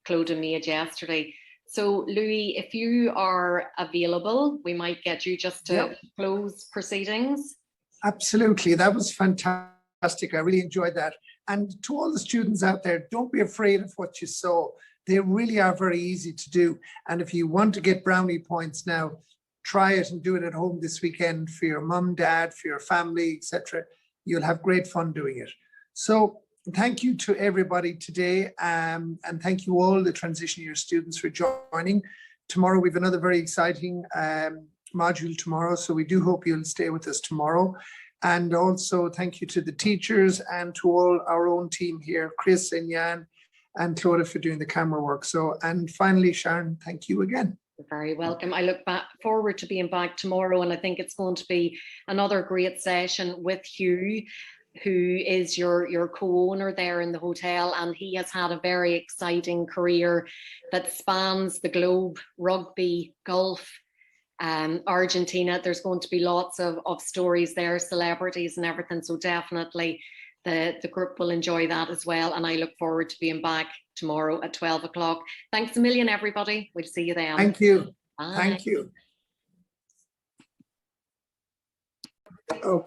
Clodagh made yesterday. So Louie, if you are available, we might get you just to close proceedings. Absolutely, that was fantastic. I really enjoyed that. And to all the students out there, don't be afraid of what you saw. They really are very easy to do. And if you want to get brownie points now, try it and do it at home this weekend for your mum, dad, for your family, etc. You'll have great fun doing it. So thank you to everybody today. And thank you all the transition year students for joining. Tomorrow we have another very exciting module tomorrow. So we do hope you'll stay with us tomorrow. And also thank you to the teachers and to all our own team here, Chris and Jan and Clodagh for doing the camera work. So, and finally, Sharon, thank you again. You're very welcome. I look forward to being back tomorrow, and I think it's going to be another great session with Hugh, who is your co-owner there in the hotel, and he has had a very exciting career that spans the globe: rugby, golf, Argentina. There's going to be lots of stories there, celebrities and everything, so definitely the group will enjoy that as well, and I look forward to being back tomorrow at 12 o'clock. Thanks a million, everybody. We'll see you then. Thank you. Bye. Thank you. Okay.